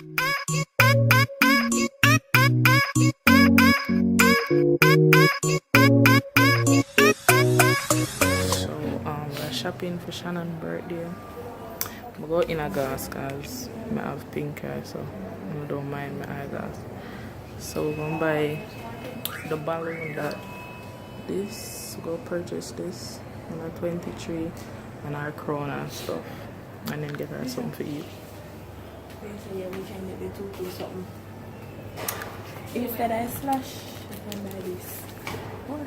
We're shopping for Shannon's birthday. I go in a gas because I have pink eye, so I don't mind my eyeglass. So we're gonna buy the balloon that this, go purchase this on a 23 and our crown and stuff, and then get her something for eat. Yeah, we can get the tutu something. Instead I slash, I can buy this. What?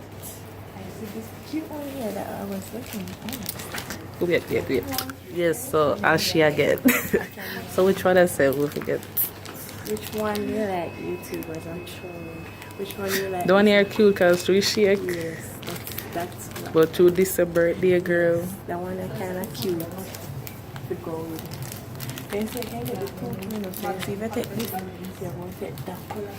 I see this cute one here that I was looking at. Wait. Yes, so Alecia get. So which one I said we forget? Which one you like, YouTubers? I'm trolling. Which one you like? The one here cute because we shake. Yes, that's one. But to this a birthday girl. That one is kind of cute. The gold. Then say, can you get the two? So if you take this, you're going to take that color.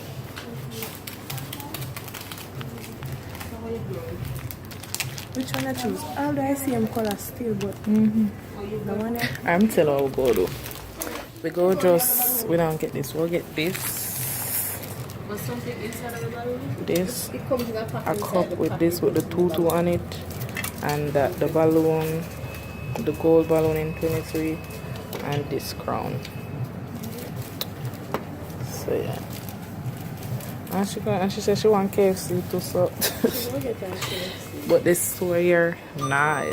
Which one I choose? Although I see them color still, but the one I'm telling you, we'll go though. We go just, we don't get this, we'll get this. What's something inside of the balloon? This, It comes in a cup with this with the tutu on it, and the balloon, the gold balloon in 23, and this crown. So yeah. And she said she want KFC too, so. But this store here, nice.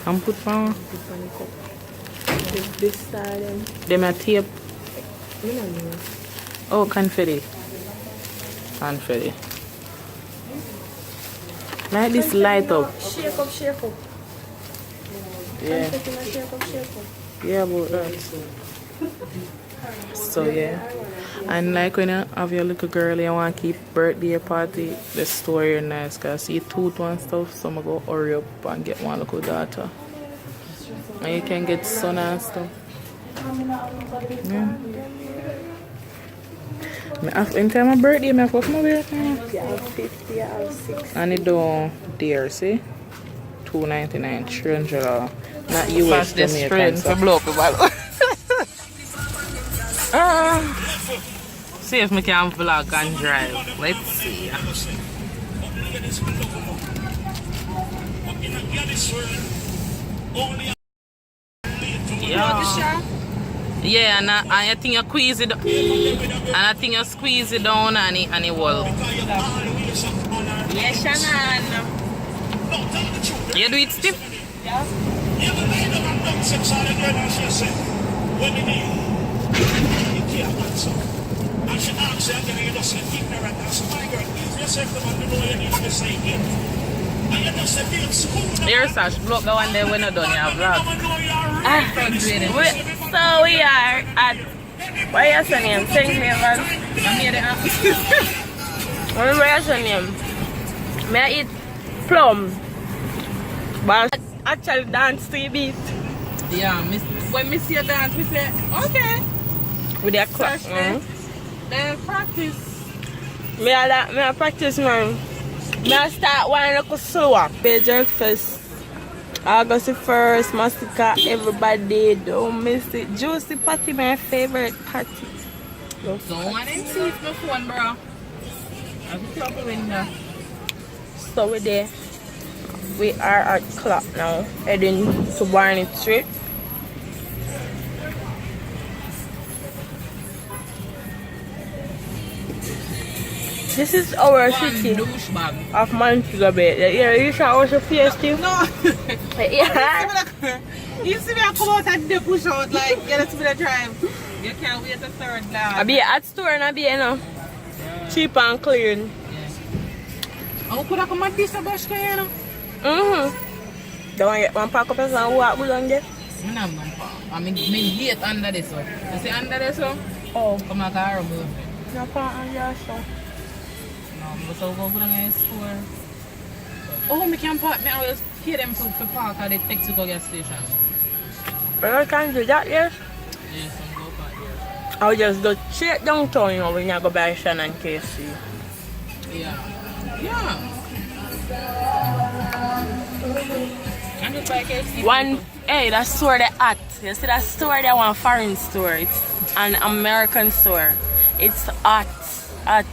Come put on. This side and Them a tape. you know me. Oh, confetti. Confetti. Like this light up. Shake up. Yeah. Shake up. Yeah, about that. So yeah. And like when you have your little girl, you want to keep birthday party, the store here nice because see tooth and stuff, so I'm going to hurry up and get one little daughter. And you can get son and stuff. Yeah. In time of birthday, I have to my birthday. Yeah, I have 50, I have 60. And it don't dare, see? $2.99, $300. Not US Jamaican. So blow up the bottle. See if I can vlog and drive. Let's see. Yeah, and I think you squeeze it, and I think you squeeze it down and it will. Yeah, Shannon. You do it stiff? Yeah. And she asks her, you just say ignorant and so my girl, give yourself the man to know you need to say it. And you just say feel school. Here's Sash, block the one there when you're done, you have vlog. So we are at, what is your name? Thanks Love. What is your name? May I eat plum? But I actually dance to a beat. Yeah, when I see you dance, we say, okay. With their clock. Then practice. Me I practice, man. I start one little slower. Pay jerk first. August 1st, Mastica, everybody, don't miss it. Juicy Patty, my favorite party. Don't want to see my phone, bro. I can clock the window. So we're there. We are at clock now, heading to Barney Street. This is our city of Montego Bay. Yeah, you should also face too. No. Yeah. You see me I come out and they push out like, yeah, let's be the drive. You can't wait the third lap. I be at store and I be, you know, cheap and clean. How could I come at this about you know? Don't get one pack up and walk along there. I don't have one pack. I mean, gate under this one. You see under this one? Oh. Come on, car remove it. No pack on your show. No, so go to the store. Oh, me can park. Me always pay them to park at the Texaco gas station. But I can't do that, yes? Yes, I'm go park here. I'll just go straight downtown, you know, when you go buy Shan and KFC. Yeah. Yeah. One, hey, that store they at. You see that store there, one foreign store. It's an American store. It's hot.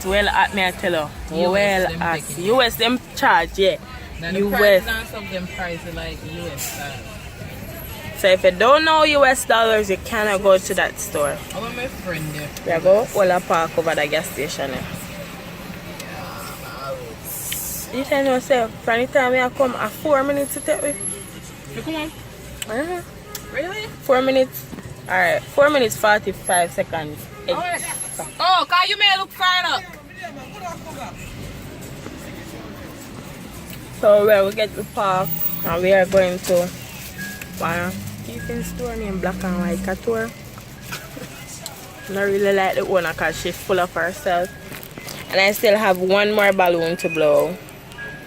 Well at me I tell you. Well at. US them charge, yeah. US. Some of them price like US dollars. So if you don't know US dollars, you cannot go to that store. I want my friend there. Yeah, go Ola Park over the gas station. You tell yourself, from the time I come, 4 minutes to take me. You come on. Really? 4 minutes. Alright, 4 minutes 45 seconds. Oh, cause you may look fine up. So where we get to the park and we are going to one Tiffin store named Black and White Couture. Not really like the owner because she's full of herself. And I still have one more balloon to blow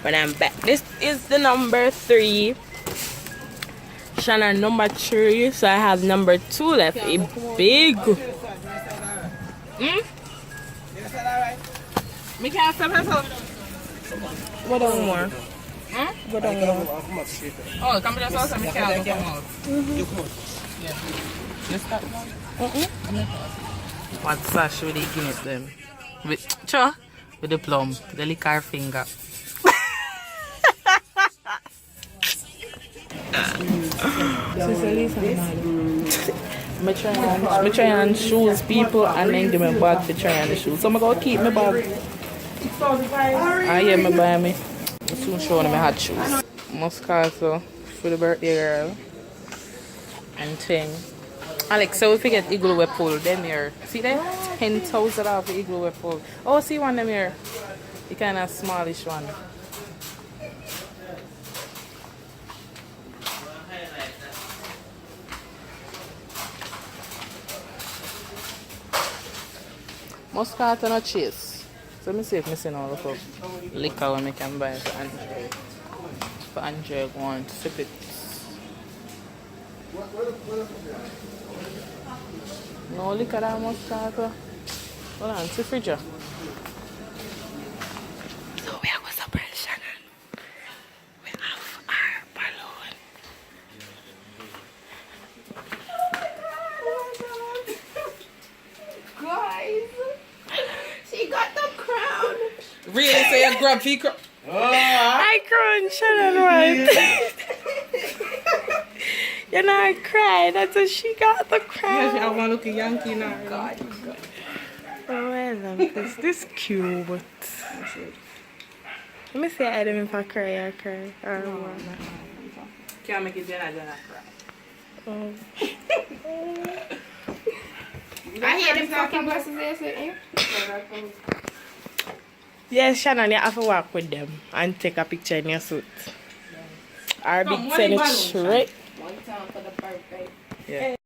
when I'm back. This is the number 3. Shannon number 3, so I have number 2 left. A big. Me can't stop myself. What on more? What on more? Oh, come to the house and me can't come out. Yeah. You start now? What sash will they give them? With the plum, the liquor finger. Me try and shoes people and then give me a bag to try on the shoes. So I'm going to keep my bag. Yeah, me buy me. I'm soon showing them my hot shoes. Moscato for the birthday girl. And thing. Alex, so if you get Igloo we pull, them here. See there? 10,000 off the Igloo we pull. Oh, see one them here. The kind of smallish one. Moscato no chase. So let me see if I see all of liquor when I can buy for Andre. For Andre, go on, sip it. No liquor that Moscato. Hold on, it's the fridge. So we are going to surprise Shannon. We have our balloon. Guys, she got the crown. Really? Say a grab fee crown? I crowned Shannon right. You know I cried. That's why she got the crown. Yeah, I want to look a Yankee now. God. Oh, well, this cute. Let me see I don't if I cry, I cry. Or what? Can't make it Jenna cry. Oh. I hear them fucking buses there sitting. Yes, Shannon, you have to walk with them and take a picture in your suit. Our big send it straight. One time for the birthday. Yeah.